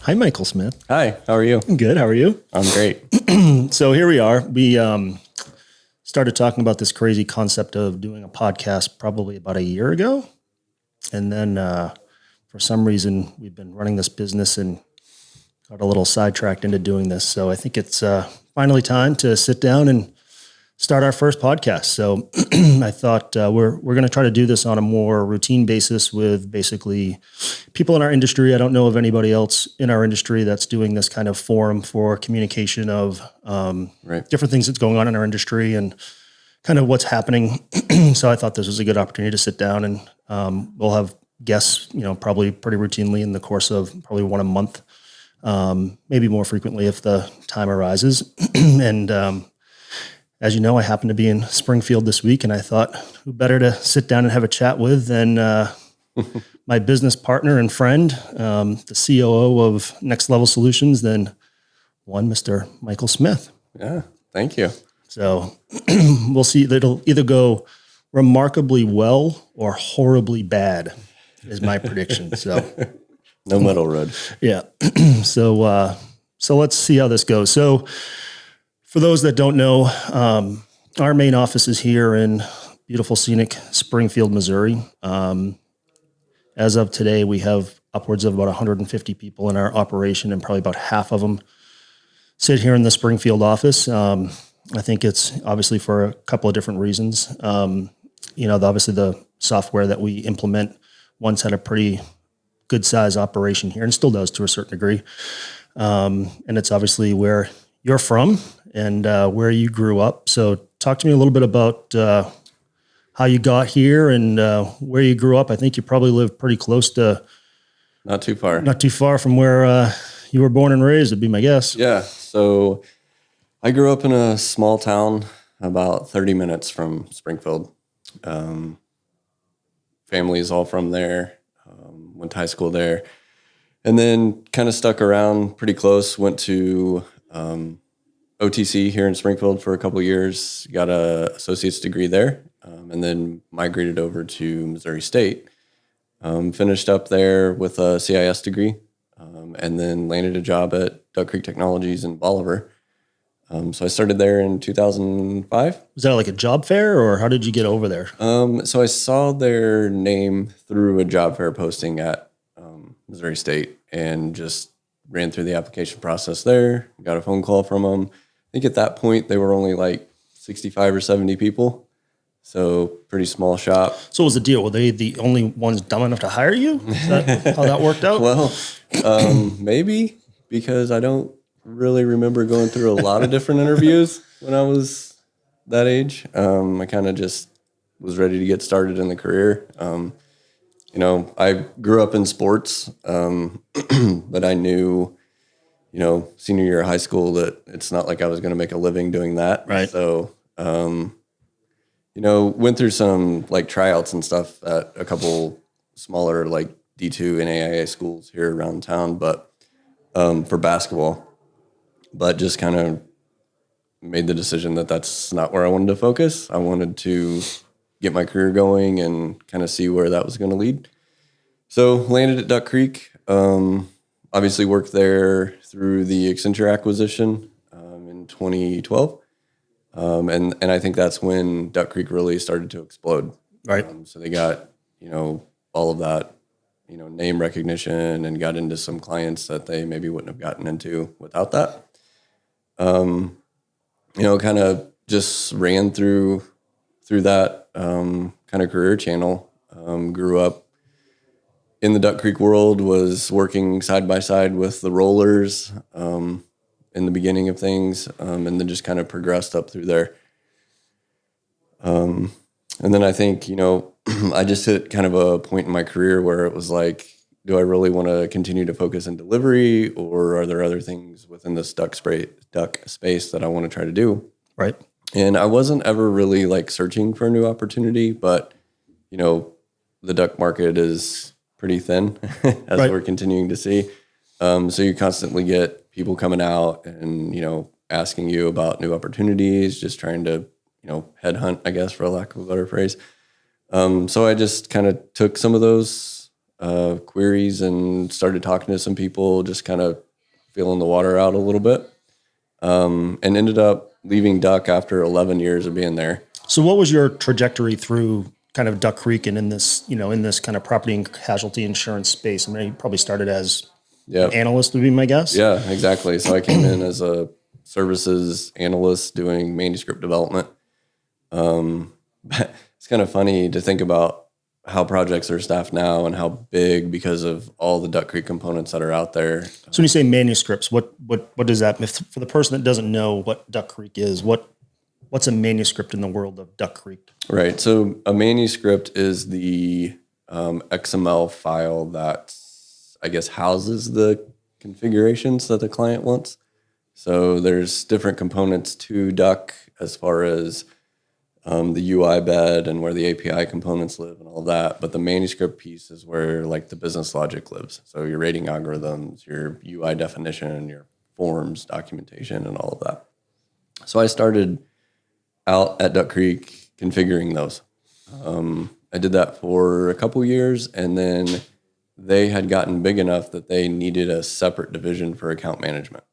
Hi, Michael Smith. Hi, how are you? Good. How are you? I'm great. So here we are. We started talking about this crazy concept of doing a podcast probably about a year ago. And then for some reason, we've been running this business and got a little sidetracked into doing this. So I think it's finally time to sit down and start our first podcast. So I thought we're going to try to do this on a more routine basis with basically people in our industry. I don't know of anybody else in our industry that's doing this kind of forum for communication of different things that's going on in our industry and kind of what's happening. So I thought this was a good opportunity to sit down and we'll have guests, probably pretty routinely in the course of probably one a month, maybe more frequently if the time arises. And as you know, I happen to be in Springfield this week, and I thought, who better to sit down and have a chat with than my business partner and friend, the COO of Next Level Solutions, than one Mr. Michael Smith. Yeah, thank you. So we'll see. It'll either go remarkably well or horribly bad, is my prediction. So no middle road. Yeah. So let's see how this goes. So for those that don't know, our main office is here in beautiful, scenic Springfield, Missouri. As of today, we have upwards of about 150 people in our operation, and probably about half of them sit here in the Springfield office. I think it's obviously for a couple of different reasons. Obviously the software that we implement once had a pretty good size operation here and still does to a certain degree. And it's obviously where you're from and where you grew up. So talk to me a little bit about how you got here and where you grew up. I think you probably lived pretty close to... Not too far. Not too far from where you were born and raised, would be my guess. Yeah, so I grew up in a small town about 30 minutes from Springfield. Family is all from there. Went to high school there. And then kind of stuck around pretty close. Went to OTC here in Springfield for a couple of years. Got a associate's degree there. And then migrated over to Missouri State. Finished up there with a CIS degree. And then landed a job at Duck Creek Technologies in Bolivar. So I started there in 2005. Was that like a job fair, or how did you get over there? So I saw their name through a job fair posting at Missouri State and just ran through the application process there. Got a phone call from them. I think at that point they were only like 65 or 70 people. So pretty small shop. So what was the deal? Were they the only ones dumb enough to hire you? Is that how that worked out? Well, maybe, because I don't really remember going through a lot of different interviews when I was that age. I kind of just was ready to get started in the career. I grew up in sports, but I knew, senior year of high school that it's not like I was going to make a living doing that. Right. So, went through some like tryouts and stuff at a couple smaller like D2 and AIA schools here around town, but for basketball. But just kind of made the decision that that's not where I wanted to focus. I wanted to get my career going and kind of see where that was going to lead. So landed at Duck Creek. Obviously worked there through the Accenture acquisition in 2012. And I think that's when Duck Creek really started to explode. Right. So they got, all of that, name recognition and got into some clients that they maybe wouldn't have gotten into without that. Kind of just ran through that kind of career channel. Grew up in the Duck Creek world, was working side by side with the rollers in the beginning of things, and then just kind of progressed up through there. And then I think, I just hit kind of a point in my career where it was like, do I really want to continue to focus in delivery, or are there other things within this duck space that I want to try to do? Right. And I wasn't ever really like searching for a new opportunity, but the duck market is pretty thin as right. we're continuing to see. So you constantly get people coming out and, asking you about new opportunities, just trying to, headhunt, I guess, for a lack of a better phrase. So I just kind of took some of those queries and started talking to some people, just kind of feeling the water out a little bit, and ended up leaving Duck after 11 years of being there. So what was your trajectory through kind of Duck Creek and in this, in this kind of property and casualty insurance space? I mean, you probably started as an analyst would be my guess. Yeah, exactly. So I came in as a services analyst doing manuscript development. It's kind of funny to think about how projects are staffed now and how big because of all the Duck Creek components that are out there. So when you say manuscripts, what does that, for the person that doesn't know what Duck Creek is, what's a manuscript in the world of Duck Creek? Right. So a manuscript is the XML file that I guess houses the configurations that the client wants. So there's different components to Duck as far as the UI bed and where the API components live and all that. But the manuscript piece is where like the business logic lives. So your rating algorithms, your UI definition, your forms, documentation, and all of that. So I started out at Duck Creek configuring those. I did that for a couple years, and then they had gotten big enough that they needed a separate division for account management.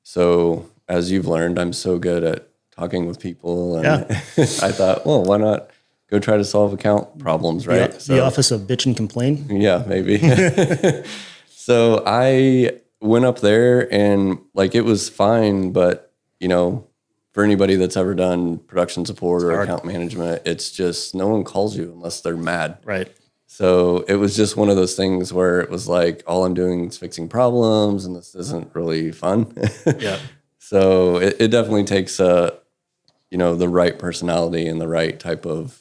So as you've learned, I'm so good at talking with people, and I thought, well, why not go try to solve account problems, right? The office of bitch and complain. Yeah, maybe. So I went up there, and like it was fine, but for anybody that's ever done production support or account management, it's just no one calls you unless they're mad. Right. So it was just one of those things where it was like, all I'm doing is fixing problems, and this isn't really fun. Yeah. So it definitely takes the right personality and the right type of,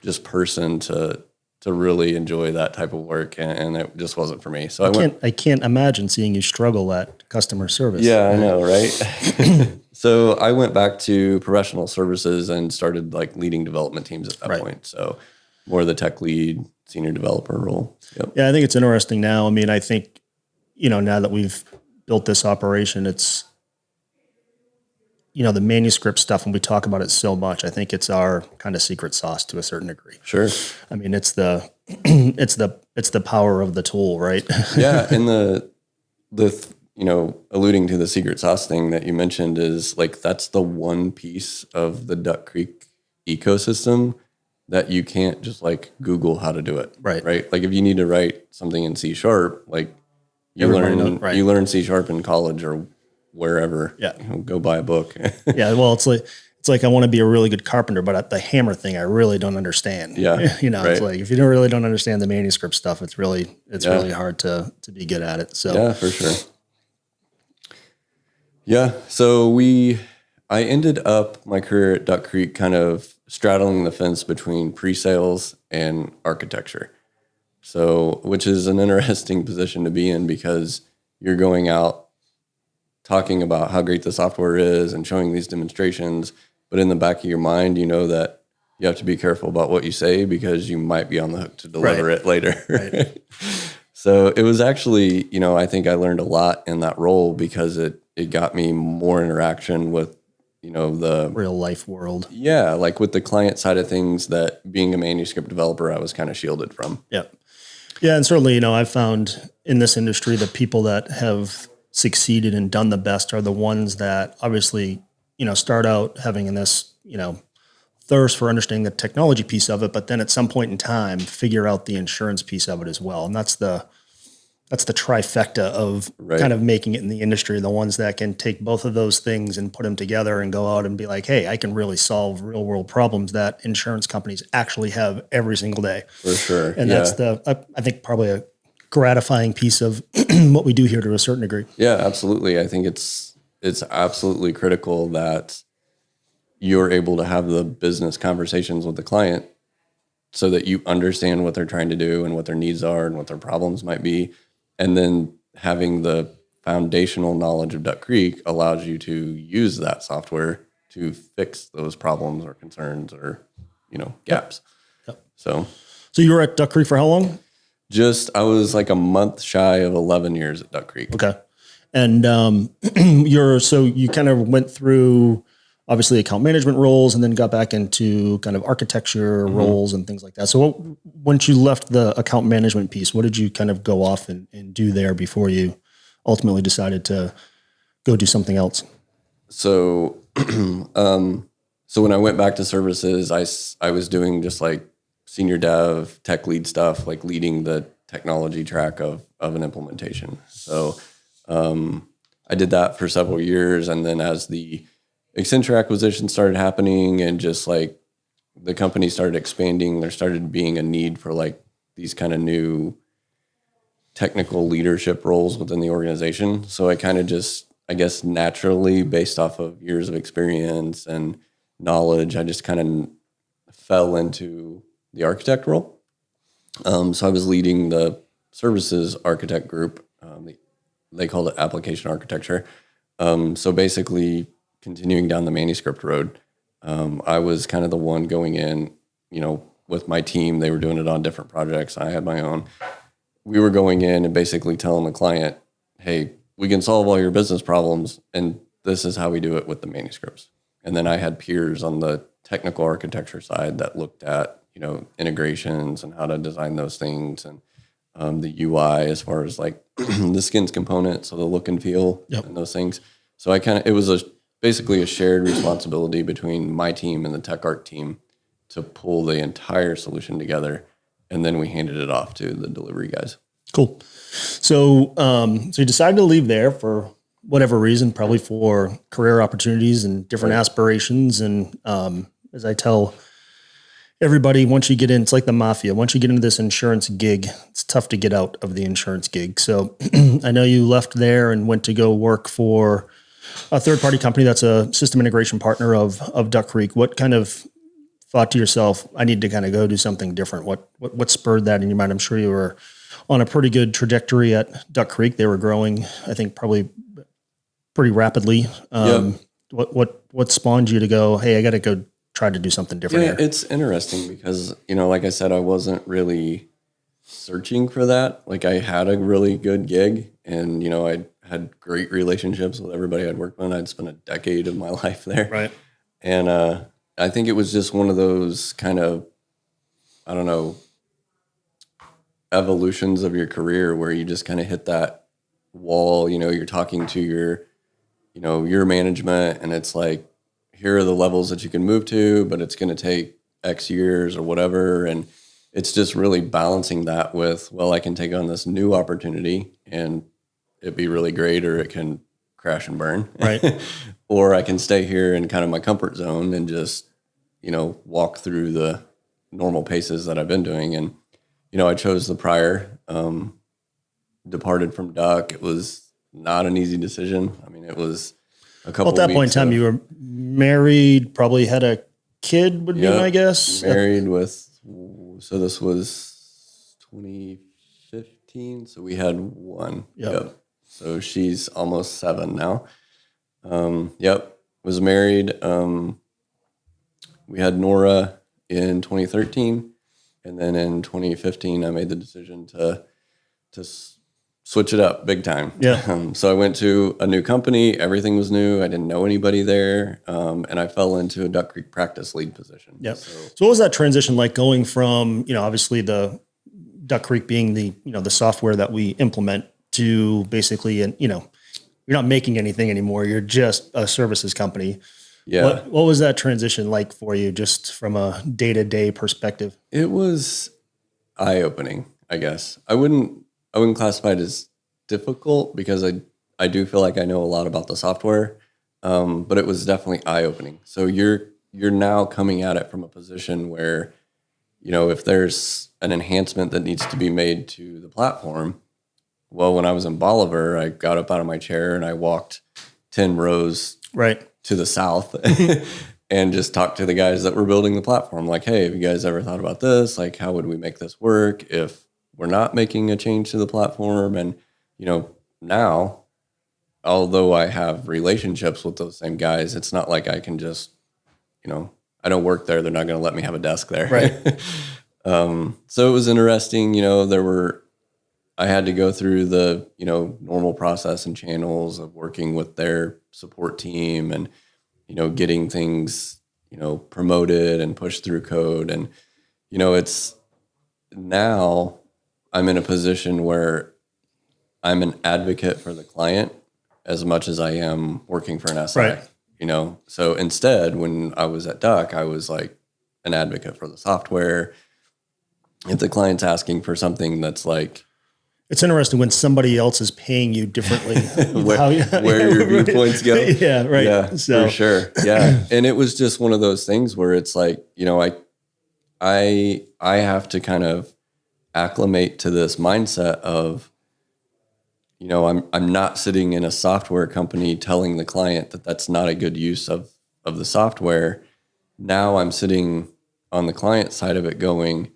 just person to really enjoy that type of work. And it just wasn't for me. So I can't imagine seeing you struggle at customer service. Yeah, I know. Right. So I went back to professional services and started like leading development teams at that point. So more the tech lead, senior developer role. Yep. Yeah. I think it's interesting now. I mean, I think, now that we've built this operation, it's, the manuscript stuff, when we talk about it so much, I think it's our kind of secret sauce to a certain degree. Sure. I mean, it's the power of the tool, right? Yeah. And alluding to the secret sauce thing that you mentioned is like, that's the one piece of the Duck Creek ecosystem that you can't just like Google how to do it. Right. Right. Like if you need to write something in C#, like you learn C# in college or wherever. Yeah. Go buy a book. Yeah. Well, it's like I want to be a really good carpenter, but at the hammer thing, I really don't understand. Yeah. It's like if you don't understand the manuscript stuff, it's really hard to be good at it. So yeah, for sure. Yeah. So I ended up my career at Duck Creek kind of straddling the fence between pre-sales and architecture. So, which is an interesting position to be in because you're going out talking about how great the software is and showing these demonstrations, but in the back of your mind, you know that you have to be careful about what you say because you might be on the hook to deliver it later. Right. So it was actually, I think I learned a lot in that role because it got me more interaction with, the real life world. Yeah. Like with the client side of things that being a manuscript developer, I was kind of shielded from. Yeah. Yeah. And certainly, I've found in this industry, the people that have succeeded and done the best are the ones that obviously, start out having in this, thirst for understanding the technology piece of it, but then at some point in time, figure out the insurance piece of it as well. And that's the trifecta of kind of making it in the industry, the ones that can take both of those things and put them together and go out and be like, hey, I can really solve real world problems that insurance companies actually have every single day. For sure. And that's I think probably a gratifying piece of what we do here to a certain degree. Yeah, absolutely. I think it's absolutely critical that you're able to have the business conversations with the client so that you understand what they're trying to do and what their needs are and what their problems might be. And then having the foundational knowledge of Duck Creek allows you to use that software to fix those problems or concerns or, gaps. Yep. So you were at Duck Creek for how long? I was like a month shy of 11 years at Duck Creek. Okay. And you kind of went through, obviously account management roles, and then got back into kind of architecture roles and things like that. So once you left the account management piece, what did you kind of go off and do there before you ultimately decided to go do something else? So, so when I went back to services, I was doing just like senior dev, tech lead stuff, like leading the technology track of an implementation. So I did that for several years. And then as the Accenture acquisition started happening and just like the company started expanding, there started being a need for like these kind of new technical leadership roles within the organization. So I kind of just, I guess, naturally, based off of years of experience and knowledge, I just kind of fell into the architect role. So I was leading the services architect group. They called it application architecture. So basically continuing down the manuscript road, I was kind of the one going in, with my team. They were doing it on different projects. I had my own. We were going in and basically telling the client, hey, we can solve all your business problems, and this is how we do it with the manuscripts. And then I had peers on the technical architecture side that looked at, integrations and how to design those things, and the UI as far as like the skins component, so the look and feel and those things. So it was basically a shared responsibility between my team and the tech art team to pull the entire solution together. And then we handed it off to the delivery guys. Cool. So, so you decided to leave there for whatever reason, probably for career opportunities and different aspirations. And as I tell everybody, once you get in, it's like the mafia. Once you get into this insurance gig, it's tough to get out of the insurance gig. So I know you left there and went to go work for a third-party company that's a system integration partner of Duck Creek. What kind of thought to yourself, I need to kind of go do something different? What spurred that in your mind? I'm sure you were on a pretty good trajectory at Duck Creek. They were growing, I think, probably pretty rapidly. What spawned you to go, hey, I got to go try to do something different here? It's interesting because, like I said, I wasn't really searching for that. Like I had a really good gig and, I had great relationships with everybody I'd worked with. I'd spent a decade of my life there. Right. And I think it was just one of those kind of, I don't know, evolutions of your career where you just kind of hit that wall. You're talking to your management, and it's like, here are the levels that you can move to, but it's going to take X years or whatever. And it's just really balancing that with, well, I can take on this new opportunity and it'd be really great, or it can crash and burn. Right. Or I can stay here in kind of my comfort zone and just, walk through the normal paces that I've been doing. And, I chose the prior, departed from Duck. It was not an easy decision. I mean, it was a couple. Well, at that point in time, you were married, probably had a kid, would be my guess. Married so this was 2015. So we had one. Yep. So she's almost 7 now. Was married. We had Nora in 2013. And then in 2015, I made the decision to switch it up big time. Yeah. So I went to a new company. Everything was new. I didn't know anybody there. And I fell into a Duck Creek practice lead position. Yep. So what was that transition like, going from, obviously the Duck Creek being the, the software that we implement, to basically, and you're not making anything anymore. You're just a services company. Yeah. What was that transition like for you, just from a day-to-day perspective? It was eye-opening, I guess. I wouldn't classify it as difficult because I do feel like I know a lot about the software, but it was definitely eye-opening. So you're now coming at it from a position where, if there's an enhancement that needs to be made to the platform, well, when I was in Bolivar, I got up out of my chair and I walked 10 rows to the south and just talked to the guys that were building the platform. Like, hey, have you guys ever thought about this? Like, how would we make this work if we're not making a change to the platform? And, now, although I have relationships with those same guys, it's not like I can just, I don't work there. They're not going to let me have a desk there. Right. So it was interesting. I had to go through the, normal process and channels of working with their support team and, getting things, promoted and pushed through code. And, it's now I'm in a position where I'm an advocate for the client as much as I am working for an SI, Right. So instead, when I was at Duck, I was like an advocate for the software. If the client's asking for something that's like, It's interesting when somebody else is paying you differently. where your viewpoints go. Yeah, right. Yeah, So, for sure. Yeah. And it was just one of those things where it's like, I have to kind of acclimate to this mindset of, I'm not sitting in a software company telling the client that that's not a good use of the software. Now I'm sitting on the client side of it going,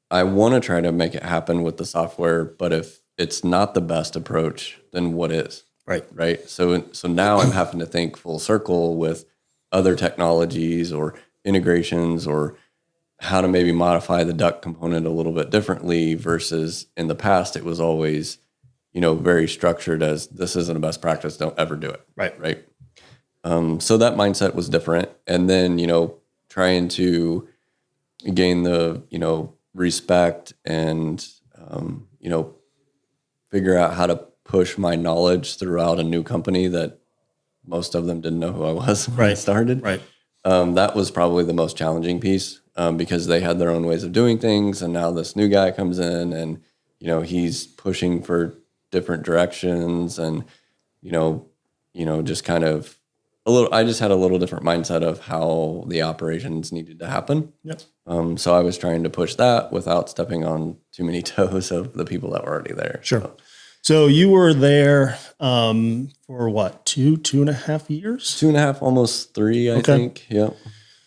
I want to try to make it happen with the software, but if it's not the best approach, then what is? Right. So now I'm having to think full circle with other technologies or integrations or how to maybe modify the Duck component a little bit differently versus in the past, it was always, very structured as this isn't a best practice. Don't ever do it. Right. So that mindset was different. And then, trying to gain the, respect and, figure out how to push my knowledge throughout a new company that most of them didn't know who I was when I started. Right. That was probably the most challenging piece because they had their own ways of doing things. And now this new guy comes in and, he's pushing for different directions and, just kind of I just had a little different mindset of how the operations needed to happen. Yep. So I was trying to push that without stepping on too many toes of the people that were already there. Sure. So you were there for what, 2.5 years? 2.5, almost 3, I think. Yep.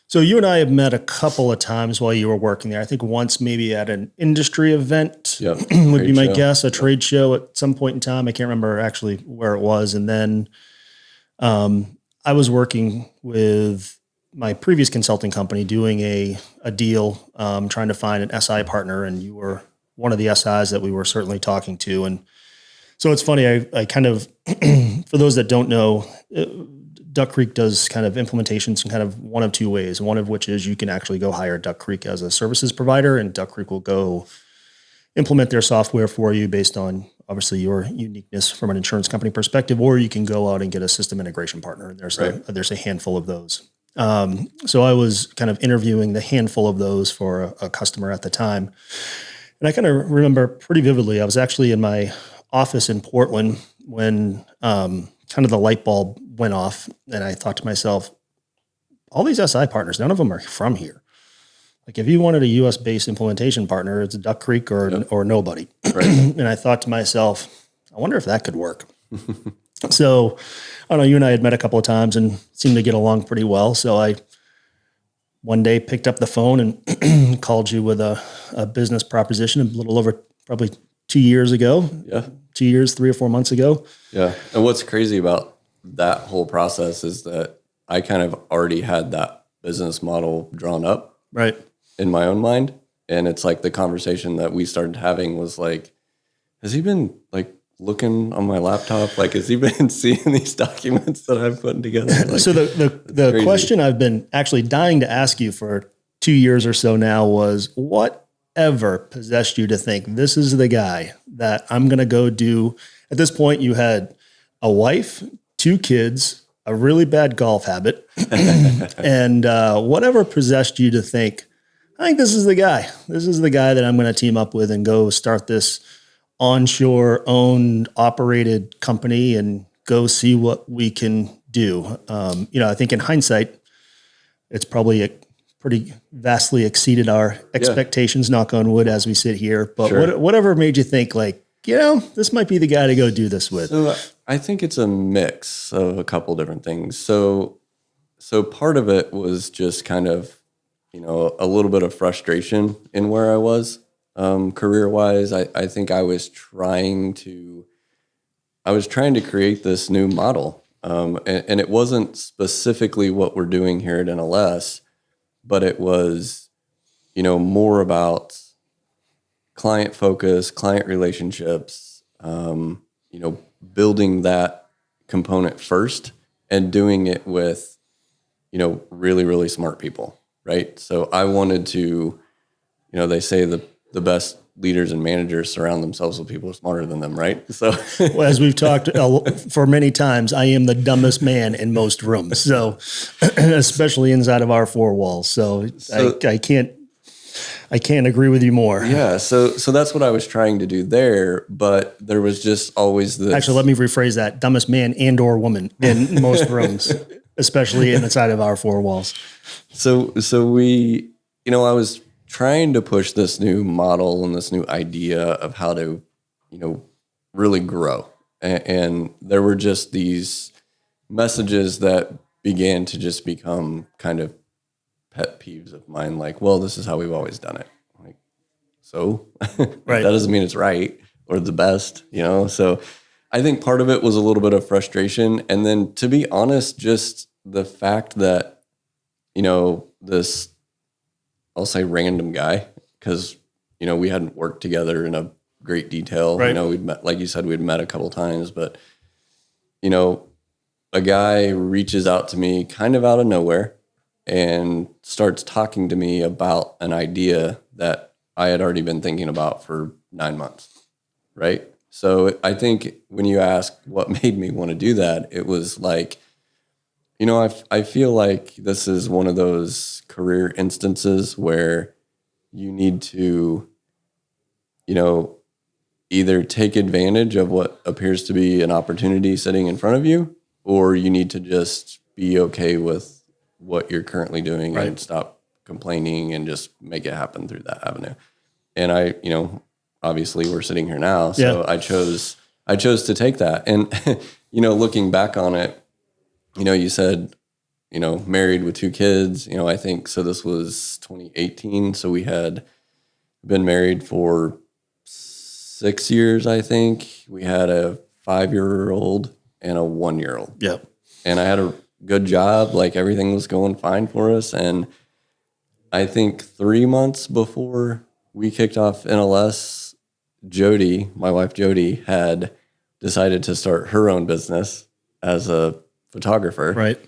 So you and I have met a couple of times while you were working there. I think once maybe at an industry event would be my guess, a trade show at some point in time. I can't remember actually where it was. And then I was working with my previous consulting company doing a deal, trying to find an SI partner, and you were one of the SIs that we were certainly talking to. And so it's funny, I kind of, for those that don't know, Duck Creek does kind of implementations in kind of one of two ways, one of which is you can actually go hire Duck Creek as a services provider, and Duck Creek will go implement their software for you based on obviously your uniqueness from an insurance company perspective, or you can go out and get a system integration partner. And there's a handful of those. So I was kind of interviewing the handful of those for a customer at the time. And I kind of remember pretty vividly, I was actually in my office in Portland when kind of the light bulb went off. And I thought to myself, all these SI partners, none of them are from here. Like if you wanted a US-based implementation partner, it's Duck Creek or nobody. Right. And I thought to myself, I wonder if that could work. So I don't know, you and I had met a couple of times and seemed to get along pretty well. So I one day picked up the phone and called you with a business proposition a little over probably 2 years ago. Yeah. 2 years, 3 or 4 months ago. Yeah. And what's crazy about that whole process is that I kind of already had that business model drawn up. Right. In my own mind. And it's like the conversation that we started having was like, has he been like looking on my laptop? Like, has he been seeing these documents that I'm putting together? Like, so the question I've been actually dying to ask you for 2 years or so now was, whatever possessed you to think this is the guy that I'm going to go do? At this point, you had a wife, 2 kids, a really bad golf habit, and whatever possessed you to think, I think this is the guy. This is the guy that I'm going to team up with and go start this onshore owned operated company and go see what we can do. I think in hindsight, it's probably pretty vastly exceeded our expectations, knock on wood, as we sit here. But whatever made you think like, this might be the guy to go do this with? So I think it's a mix of a couple different things. So part of it was just kind of, a little bit of frustration in where I was career-wise. I think I was trying to create this new model. And it wasn't specifically what we're doing here at NLS, but it was, more about client focus, client relationships, building that component first and doing it with, really, really smart people, right? So I wanted to, they say the best leaders and managers surround themselves with people who are smarter than them, right? So, well, as we've talked for many times, I am the dumbest man in most rooms. So, especially inside of our four walls. So I can't agree with you more. Yeah. So that's what I was trying to do there, but there was just always this. Actually, let me rephrase that: dumbest man and or woman in most rooms, especially inside of our four walls. So we, I was trying to push this new model and this new idea of how to, really grow. And there were just these messages that began to just become kind of pet peeves of mine. Like, well, this is how we've always done it. Like, so right. That doesn't mean it's right or the best, So I think part of it was a little bit of frustration. And then, to be honest, just the fact that, this, I'll say random guy, because, we hadn't worked together in a great detail. Right. We'd met, like you said, we'd met a couple times, but, a guy reaches out to me kind of out of nowhere and starts talking to me about an idea that I had already been thinking about for 9 months. Right. So I think when you ask what made me want to do that, it was like, I feel like this is one of those career instances where you need to, either take advantage of what appears to be an opportunity sitting in front of you, or you need to just be okay with what you're currently doing right. and stop complaining and just make it happen through that avenue. And I, obviously we're sitting here now, so yeah. I chose to take that. And, looking back on it, you said, married with 2 kids, I think, so this was 2018. So we had been married for 6 years, I think. We had a 5-year-old and a 1-year-old. Yep. And I had a good job. Like, everything was going fine for us. And I think 3 months before we kicked off NLS, Jody, my wife Jody, had decided to start her own business as a photographer. Right.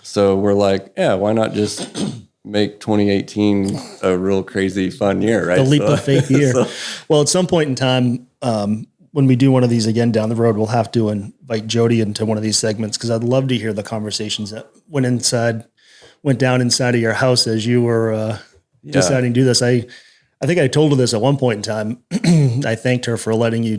So we're like, yeah, why not just make 2018 a real crazy fun year, right? The leap of faith year. Well, at some point in time, when we do one of these again down the road, we'll have to invite Jody into one of these segments, because I'd love to hear the conversations that went down inside of your house as you were deciding to do this. I think I told her this at one point in time. I thanked her for letting you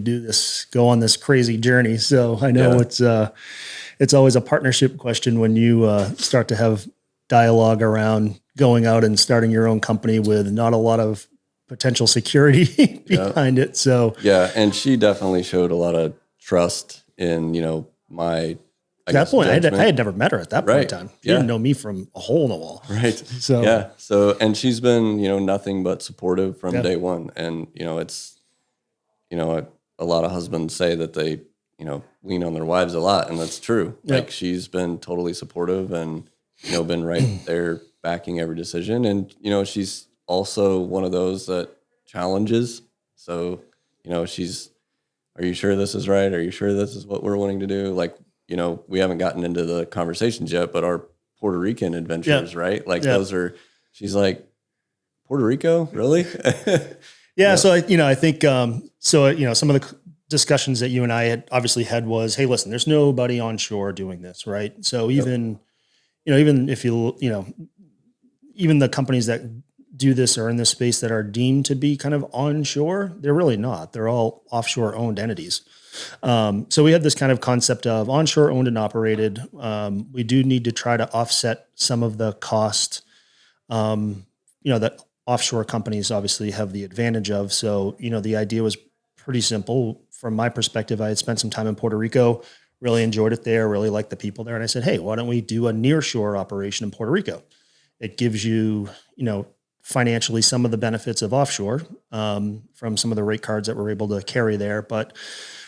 go on this crazy journey. So I know it's always a partnership question when you start to have dialogue around going out and starting your own company with not a lot of potential security behind it. So yeah, and she definitely showed a lot of trust in my. At that point, I had never met her at that point in time. She didn't know me from a hole in the wall. Right. So yeah. So, and she's been nothing but supportive from day one. And it's a lot of husbands say that they lean on their wives a lot, and that's true. Yep. Like, she's been totally supportive and been right there backing every decision. And she's also one of those that challenges. So she's, are you sure this is right? Are you sure this is what we're wanting to do? Like, we haven't gotten into the conversations yet, but our Puerto Rican adventures, right? Like, those are, she's like, Puerto Rico, really? Yeah. So I think some of the discussions that you and I had obviously had was, hey, listen, there's nobody onshore doing this, right? So even if even the companies that do this or in this space that are deemed to be kind of onshore, they're really not. They're all offshore owned entities. So we had this kind of concept of onshore owned and operated. We do need to try to offset some of the cost, that offshore companies obviously have the advantage of. So, the idea was pretty simple. From my perspective, I had spent some time in Puerto Rico, really enjoyed it there, really liked the people there. And I said, hey, why don't we do a nearshore operation in Puerto Rico? It gives you, financially some of the benefits of offshore from some of the rate cards that we're able to carry there, but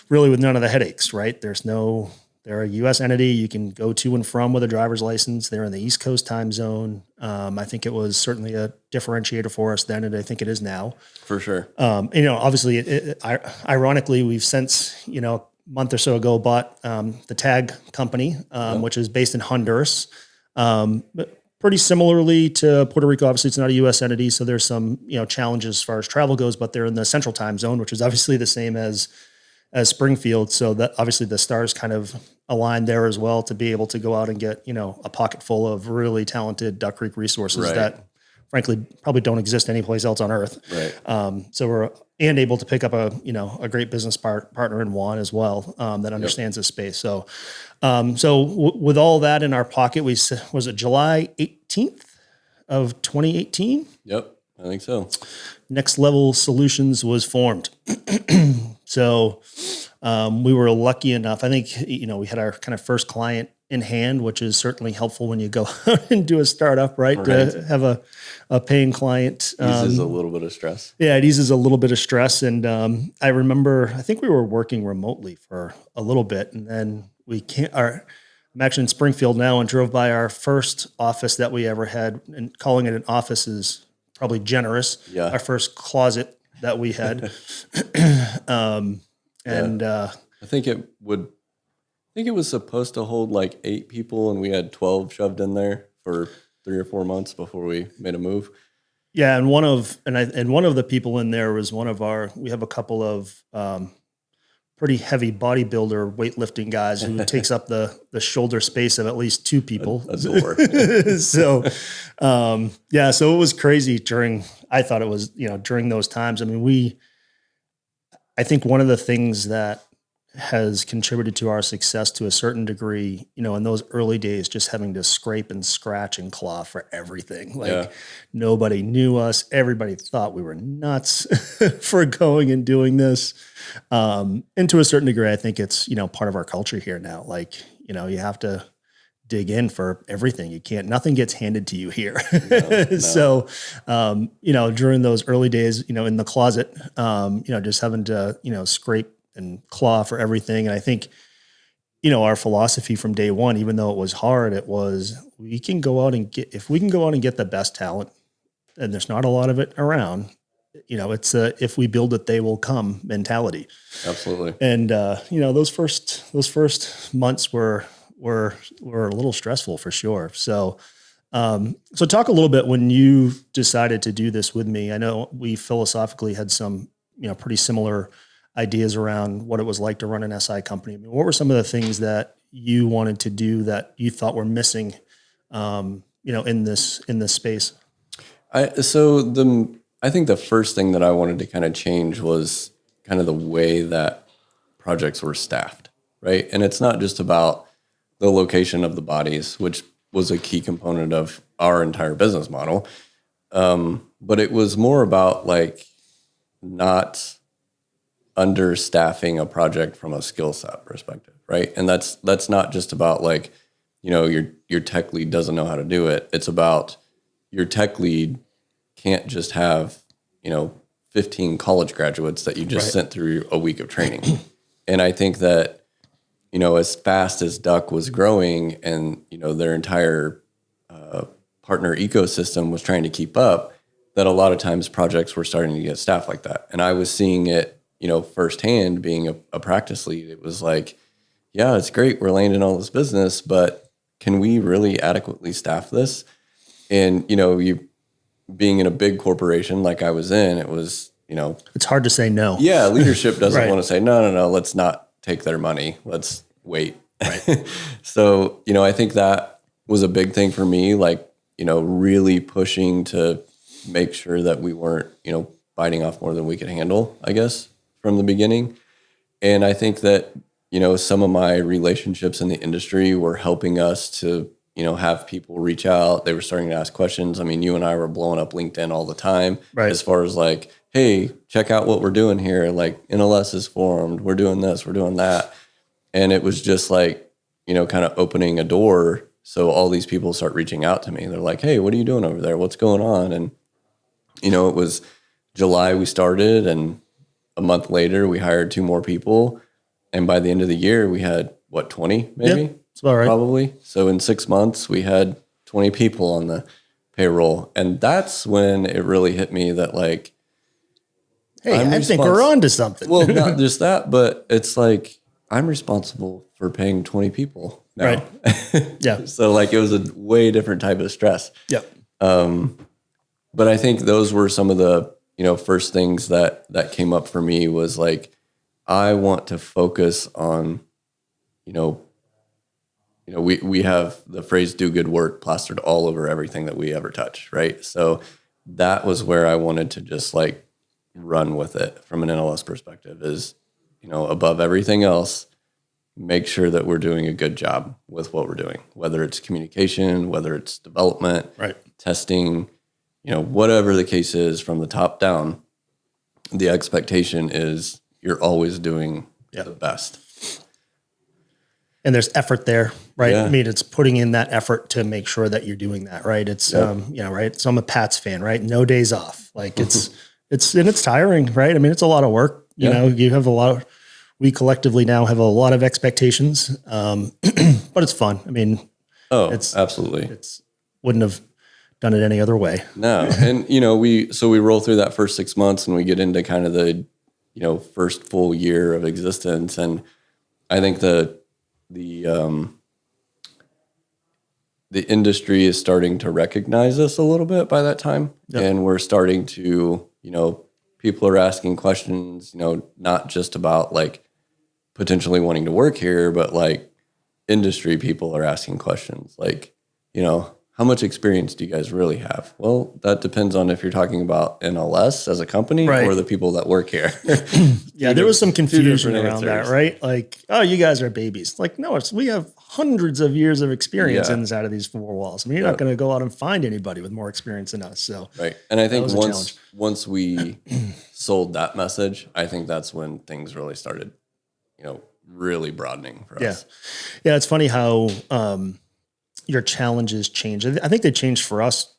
really with none of the headaches, right? They're a U.S. entity. You can go to and from with a driver's license. They're in the East Coast time zone. I think it was certainly a differentiator for us then, and I think it is now. For sure. Obviously, ironically, we've since, month or so ago, bought the Tag company, which is based in Honduras. But pretty similarly to Puerto Rico, obviously it's not a U.S. entity, so there's some challenges as far as travel goes. But they're in the Central Time Zone, which is obviously the same as Springfield. So that obviously the stars kind of aligned there as well to be able to go out and get a pocket full of really talented Duck Creek resources that, frankly, probably don't exist anyplace else on earth. Right. So we're able to pick up a great business partner in Juan as well that understands the space. So with all that in our pocket, was it July 18th of 2018? Yep, I think so. Next Level Solutions was formed. So we were lucky enough. I think we had our kind of first client in hand, which is certainly helpful when you go out and do a startup, right? To have a paying client. Eases a little bit of stress. Yeah, it eases a little bit of stress. And I remember, I think we were working remotely for a little bit, and then I'm actually in Springfield now and drove by our first office that we ever had, and calling it an office is probably generous. Yeah. Our first closet that we had. I think it was supposed to hold like 8 people, and we had 12 shoved in there for 3 or 4 months before we made a move. Yeah, and one of the people in there was we have a couple of pretty heavy bodybuilder weightlifting guys who takes up the shoulder space of at least 2 people. A door. So it was crazy during those times. I mean, I think one of the things that has contributed to our success to a certain degree, in those early days, just having to scrape and scratch and claw for everything. Nobody knew us. Everybody thought we were nuts for going and doing this. And to a certain degree, I think it's, part of our culture here now. You have to dig in for everything. Nothing gets handed to you here. No. So, during those early days, in the closet, just having to, scrape and claw for everything. And I think, our philosophy from day one, even though it was hard, it was, if we can go out and get the best talent, and there's not a lot of it around, it's if we build it, they will come mentality. Absolutely. And, those first months were a little stressful for sure. So talk a little bit when you decided to do this with me. I know we philosophically had some, pretty similar ideas around what it was like to run an SI company. I mean, what were some of the things that you wanted to do that you thought were missing, in this space? I think the first thing that I wanted to kind of change was kind of the way that projects were staffed, right? And it's not just about the location of the bodies, which was a key component of our entire business model. But it was more about not understaffing a project from a skill set perspective, right? And that's not just about your tech lead doesn't know how to do it. It's about your tech lead can't just have 15 college graduates that you just sent through a week of training. And I think that as fast as Duck was growing and their entire partner ecosystem was trying to keep up, that a lot of times projects were starting to get staffed like that. And I was seeing it firsthand, being a practice lead. It was like, yeah, it's great, we're landing all this business, but can we really adequately staff this? And you being in a big corporation like I was in, it was it's hard to say no. Yeah, leadership doesn't want to say no, let's not take their money, let's wait. Right. So I think that was a big thing for me, really pushing to make sure that we weren't biting off more than we could handle, I guess, from the beginning. And I think that, some of my relationships in the industry were helping us to, have people reach out. They were starting to ask questions. I mean, you and I were blowing up LinkedIn all the time, as far as hey, check out what we're doing here. NLS is formed. We're doing this, we're doing that. And it was just kind of opening a door. So all these people start reaching out to me. They're like, hey, what are you doing over there? What's going on? And, it was July we started, and a month later we hired 2 more people. And by the end of the year, we had 20 maybe? Yeah, that's about right. Probably. So in 6 months, we had 20 people on the payroll. And that's when it really hit me that hey, I think we're on to something. Well, not just that, but it's I'm responsible for paying 20 people now. Right. Yeah. So like it was a way different type of stress. Yep. But I think those were some of the, first things that came up for me was like, I want to focus on, we have the phrase "do good work" plastered all over everything that we ever touch, right? So that was where I wanted to just like run with it from an NLS perspective is, above everything else, make sure that we're doing a good job with what we're doing, whether it's communication, whether it's development, Right. testing, whatever the case is from the top down, the expectation is you're always doing the best. And there's effort there, right? Yeah. I mean, it's putting in that effort to make sure that you're doing that, right? It's, right. So I'm a Pats fan, right? No days off. Like it's tiring, right? I mean, it's a lot of work, you have we collectively now have a lot of expectations, but it's fun. I mean, it's absolutely, wouldn't have done it any other way. No. And, we roll through that first 6 months and we get into kind of the, first full year of existence. And I think the industry is starting to recognize us a little bit by that time. Yep. And we're starting to, people are asking questions, not just about like potentially wanting to work here, but like industry people are asking questions like, how much experience do you guys really have? Well, that depends on if you're talking about NLS as a company or the people that work here. Yeah, there was some confusion around that, right? Like, oh, you guys are babies. Like, no, we have hundreds of years of experience inside of these four walls. I mean, you're not going to go out and find anybody with more experience than us. So, right. And I think once we sold that message, I think that's when things really started, really broadening for us. Yeah, it's funny how your challenges change. I think they changed for us,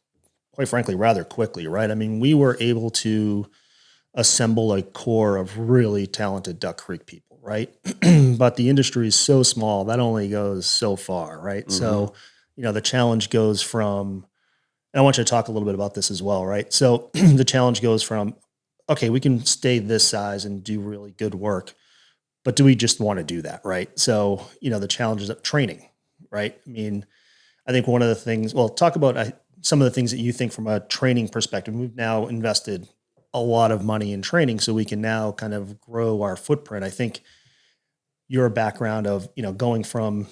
quite frankly, rather quickly, right? I mean, we were able to assemble a core of really talented Duck Creek people, right? But the industry is so small, that only goes so far, right? Mm-hmm. So, the challenge goes from, and I want you to talk a little bit about this as well, right? So the challenge goes from, okay, we can stay this size and do really good work, but do we just want to do that, right? So, the challenges of training, right? I mean, I think one of the things, talk about some of the things that you think from a training perspective. We've now invested a lot of money in training so we can now kind of grow our footprint. I think your background of, going from,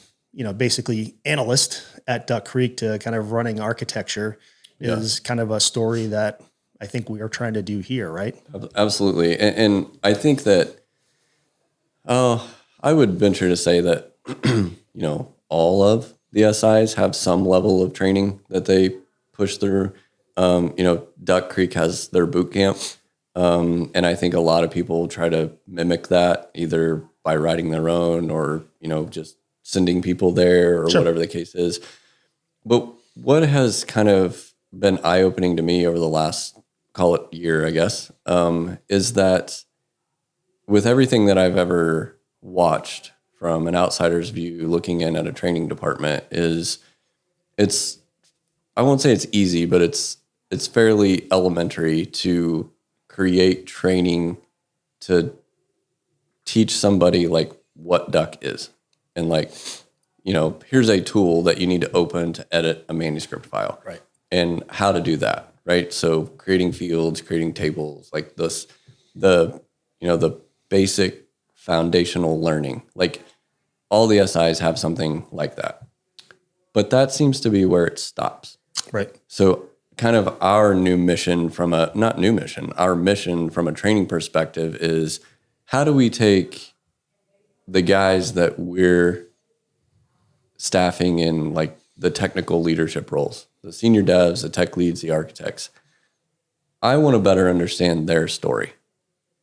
basically analyst at Duck Creek to kind of running architecture is kind of a story that I think we are trying to do here, right? Absolutely. And I think that, I would venture to say that, all of the SIs have some level of training that they push through. Duck Creek has their boot camp. And I think a lot of people try to mimic that either by writing their own or, just sending people there or whatever the case is. But what has kind of been eye-opening to me over the last, call it year, I guess, is that with everything that I've ever watched from an outsider's view, looking in at a training department I won't say it's easy, but it's fairly elementary to create training to teach somebody like what Duck is. And like, here's a tool that you need to open to edit a manuscript file. Right. And how to do that. Right. So creating fields, creating tables, like this, the basic foundational learning, like all the SIs have something like that, but that seems to be where it stops. Right. So kind of our mission from a training perspective is how do we take the guys that we're staffing in like the technical leadership roles, the senior devs, the tech leads, the architects. I want to better understand their story.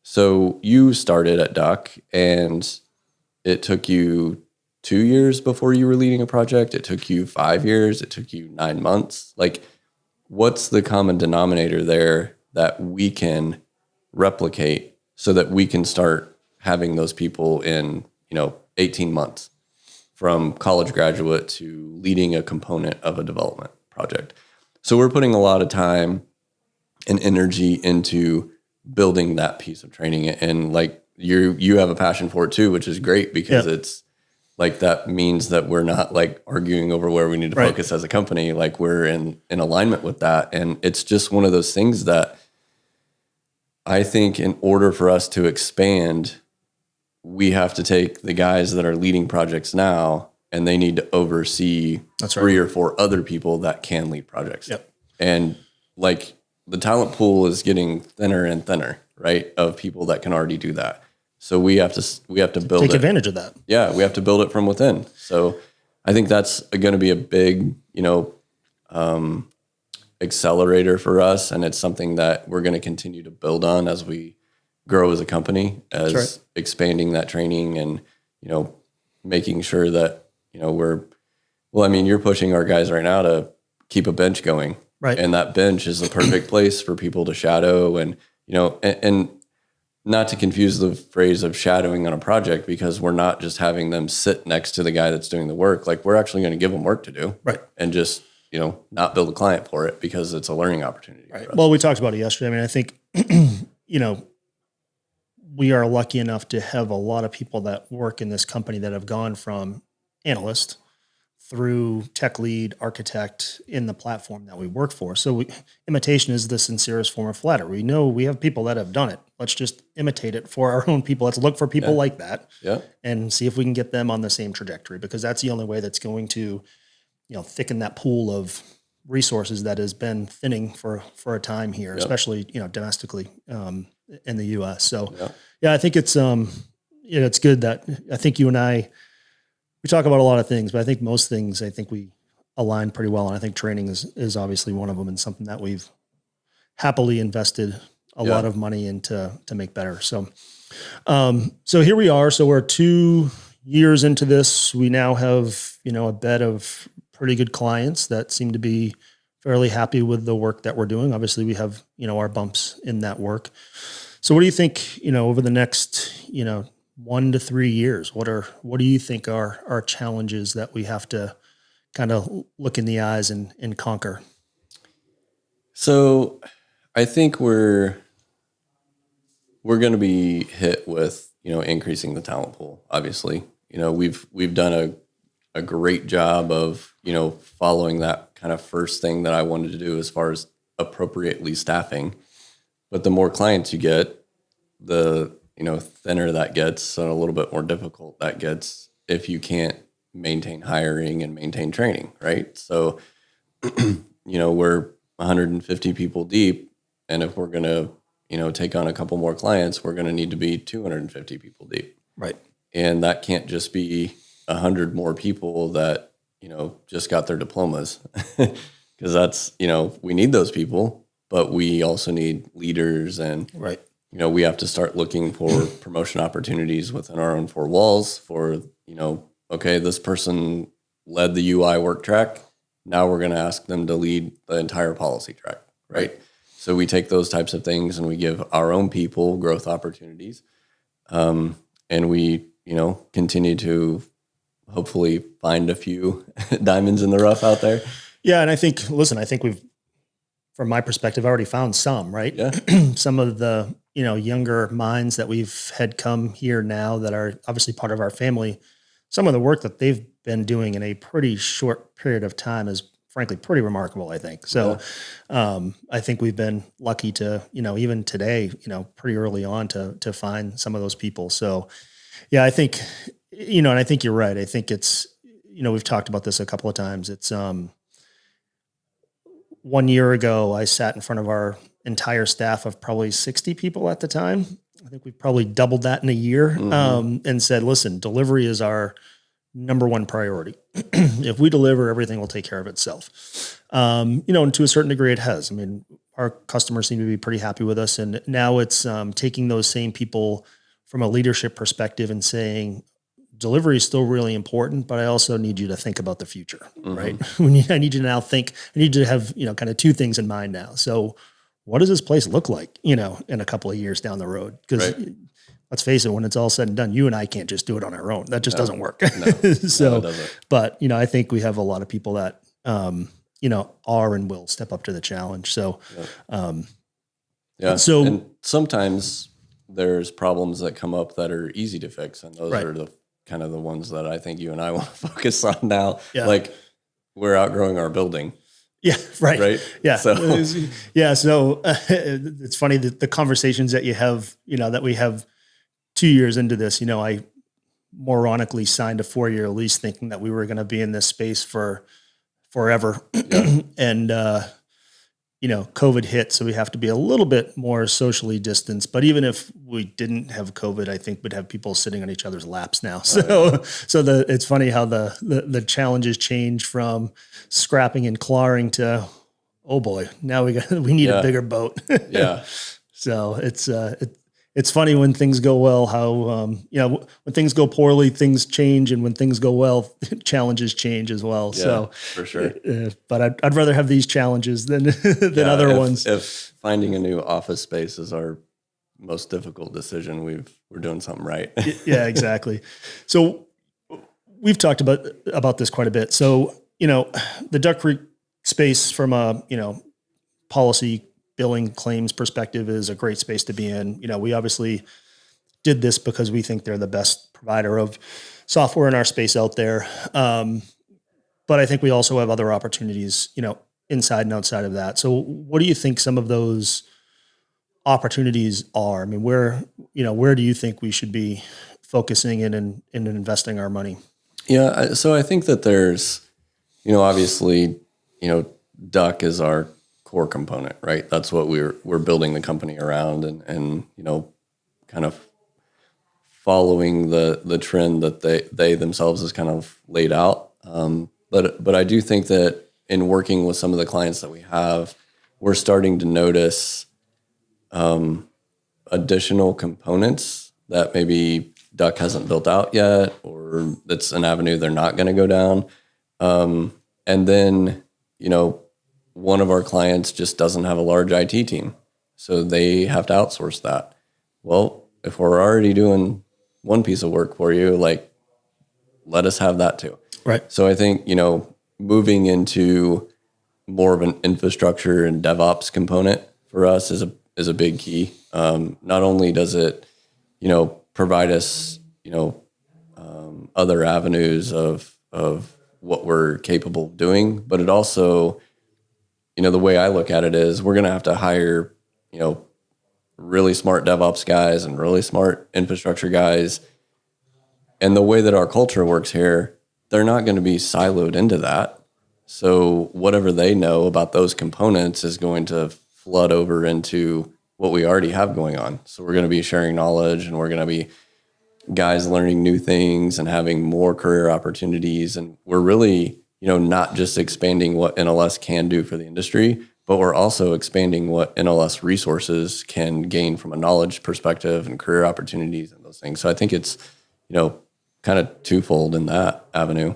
So you started at Duck and it took you 2 years before you were leading a project. It took you 5 years. It took you 9 months. Like, what's the common denominator there that we can replicate so that we can start having those people in, 18 months from college graduate to leading a component of a development project. So we're putting a lot of time and energy into building that piece of training. And like you have a passion for it too, which is great because it's like, that means that we're not like arguing over where we need to focus as a company. Like, we're in alignment with that. And it's just one of those things that I think in order for us to expand, we have to take the guys that are leading projects now, and they need to oversee 3 or 4 other people that can lead projects. And like, the talent pool is getting thinner and thinner, right? Of people that can already do that. So we have to build take advantage of that. Yeah, we have to build it from within. So I think that's going to be a big, accelerator for us, and it's something that we're going to continue to build on as we grow as a company, as expanding that training and, making sure that, you're pushing our guys right now to keep a bench going. Right. And that bench is the perfect place for people to shadow and, and not to confuse the phrase of shadowing on a project, because we're not just having them sit next to the guy that's doing the work. Like, we're actually going to give them work to do. Right. And just, not build a client for it, because it's a learning opportunity. Right. Well, we talked about it yesterday. I mean, I think, we are lucky enough to have a lot of people that work in this company that have gone from analyst through tech lead, architect in the platform that we work for. So imitation is the sincerest form of flattery. We know we have people that have done it. Let's just imitate it for our own people. Let's look for people like that and see if we can get them on the same trajectory, because that's the only way that's going to, thicken that pool of resources that has been thinning for a time here, especially, domestically in the US. So I think it's, it's good that I think you and I, we talk about a lot of things, but I think most things, we align pretty well. And I think training is obviously one of them, and something that we've happily invested a lot of money into to make better. So, so here we are. So we're 2 years into this. We now have, a bed of pretty good clients that seem to be fairly happy with the work that we're doing. Obviously we have, our bumps in that work. So what do you think, over the next, 1 to 3 years, what do you think are our challenges that we have to kind of look in the eyes and conquer? So I think we're going to be hit with, increasing the talent pool. Obviously, we've done a great job of, following that kind of first thing that I wanted to do as far as appropriately staffing. But the more clients you get, the, thinner that gets, and a little bit more difficult that gets if you can't maintain hiring and maintain training, right? So, we're 150 people deep, and if we're going to, take on a couple more clients, we're going to need to be 250 people deep. Right. And that can't just be 100 more people that, just got their diplomas, because that's, we need those people, but we also need leaders, and we have to start looking for promotion opportunities within our own 4 walls for, okay, this person led the UI work track. Now we're going to ask them to lead the entire policy track, right? So we take those types of things and we give our own people growth opportunities. And we, continue to hopefully find a few diamonds in the rough out there. Yeah. And I think we've, from my perspective, already found some, right? Yeah. Some of the, younger minds that we've had come here now that are obviously part of our family. Some of the work that they've been doing in a pretty short period of time is frankly pretty remarkable, I think. So, I think we've been lucky to, even today, pretty early on to find some of those people. So yeah, I think, and I think you're right. I think it's, we've talked about this a couple of times. It's, 1 year ago, I sat in front of our entire staff of probably 60 people at the time. I think we've probably doubled that in a year, and said, listen, delivery is our number one priority. If we deliver, everything will take care of itself. And to a certain degree it has. I mean, our customers seem to be pretty happy with us. And now it's taking those same people from a leadership perspective and saying, delivery is still really important, but I also need you to think about the future, right? I need you to now think, I need you to have, kind of 2 things in mind now. So what does this place look like, in a couple of years down the road? Because let's face it, when it's all said and done, you and I can't just do it on our own. That just doesn't work. So, it doesn't. But, I think we have a lot of people that, are and will step up to the challenge. So, So, and sometimes, there's problems that come up that are easy to fix. And those Right. are the kind of the ones that I think you and I want to focus on now. Yeah. Like we're outgrowing our building. Yeah. Right. Right. Yeah. So yeah. So it's funny that the conversations that you have, that we have 2 years into this, I moronically signed a 4-year lease thinking that we were going to be in this space for forever. Yeah. And, COVID hit, so we have to be a little bit more socially distanced. But even if we didn't have COVID, I think we'd have people sitting on each other's laps now. So, it's funny how the challenges change from scrapping and clawing to, oh boy, now we need a bigger boat. Yeah. So it's funny when things go well, how, when things go poorly, things change. And when things go well, challenges change as well. Yeah, so for sure. But I'd rather have these challenges than other ones. If finding a new office space is our most difficult decision, we're doing something right. Yeah, exactly. So we've talked about this quite a bit. So, the Duck Creek space from a, policy billing claims perspective is a great space to be in. We obviously did this because we think they're the best provider of software in our space out there. But I think we also have other opportunities, inside and outside of that. So what do you think some of those opportunities are? I mean, where do you think we should be focusing in and investing our money? Yeah. So I think that there's, obviously, Duck is our core component, right? That's what we're building the company around and kind of following the trend that they themselves has kind of laid out. But I do think that in working with some of the clients that we have, we're starting to notice additional components that maybe Duck hasn't built out yet, or that's an avenue they're not going to go down. And then, one of our clients just doesn't have a large IT team, so they have to outsource that. Well, if we're already doing one piece of work for you, like, let us have that too. Right. So I think, moving into more of an infrastructure and DevOps component for us is a big key. Not only does it, provide us, other avenues of what we're capable of doing, but it also, the way I look at it is we're going to have to hire, really smart DevOps guys and really smart infrastructure guys. And the way that our culture works here, they're not going to be siloed into that. So whatever they know about those components is going to flood over into what we already have going on. So we're going to be sharing knowledge, and we're going to be guys learning new things and having more career opportunities. And we're really, not just expanding what NLS can do for the industry, but we're also expanding what NLS resources can gain from a knowledge perspective and career opportunities and those things. So I think it's, kind of twofold in that avenue.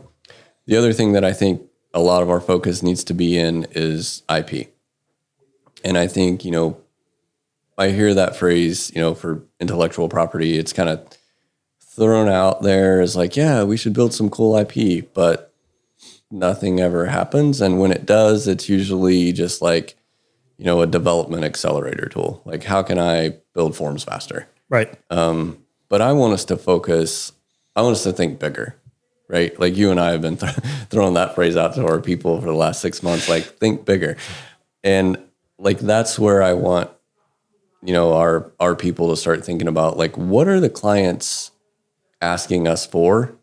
The other thing that I think a lot of our focus needs to be in is IP. And I think, I hear that phrase, for intellectual property, it's kind of thrown out there as like, yeah, we should build some cool IP, but nothing ever happens. And when it does, it's usually just like, a development accelerator tool. Like, how can I build forms faster? Right. But I want us to think bigger, right? Like you and I have been throwing that phrase out to our people for the last 6 months, like, think bigger. And like, that's where I want, our people to start thinking about, like, what are the clients asking us for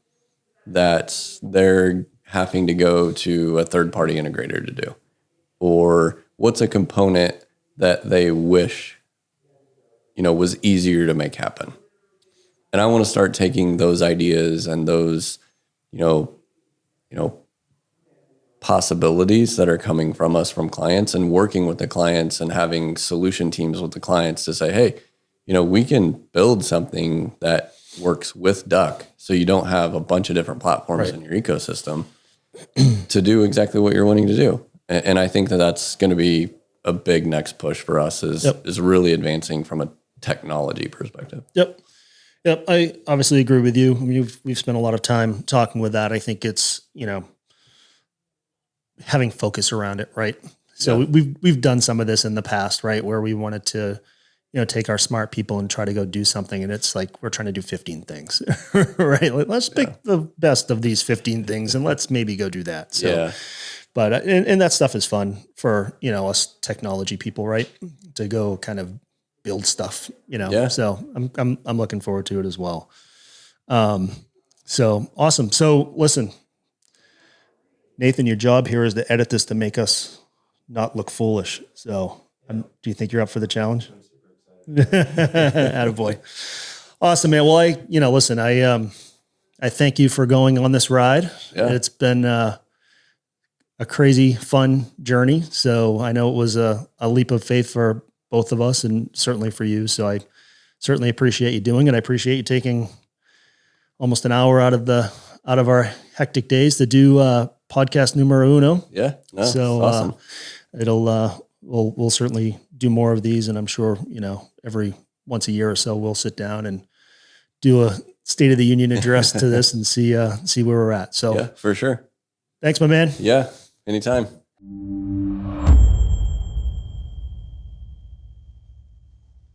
that they're having to go to a third-party integrator to do? Or what's a component that they wish, was easier to make happen? And I want to start taking those ideas and those, possibilities that are coming from us, from clients, and working with the clients and having solution teams with the clients to say, hey, we can build something that works with Duck, so you don't have a bunch of different platforms in your ecosystem to do exactly what you're wanting to do. And I think that that's going to be a big next push for us is really advancing from a technology perspective. Yep. I obviously agree with you. I mean, we've spent a lot of time talking with that. I think it's, having focus around it, right? So we've done some of this in the past, right? Where we wanted to, take our smart people and try to go do something. And it's like, we're trying to do 15 things, right? Like, let's pick the best of these 15 things and let's maybe go do that. So, but, and that stuff is fun for, us technology people, right? To go kind of build stuff, so I'm looking forward to it as well. So awesome. So listen, Nathan, your job here is to edit this to make us not look foolish. So do you think you're up for the challenge? Attaboy. Awesome, man. Well, listen, I thank you for going on this ride. Yeah. It's been a crazy, fun journey. So I know it was a leap of faith for both of us and certainly for you. So I certainly appreciate you doing it. I appreciate you taking almost an hour out of our hectic days to do podcast numero uno. Yeah. No, so awesome. We'll certainly do more of these, and I'm sure, every once a year or so we'll sit down and do a State of the Union address to this and see where we're at. So yeah, for sure. Thanks, my man. Yeah. Anytime.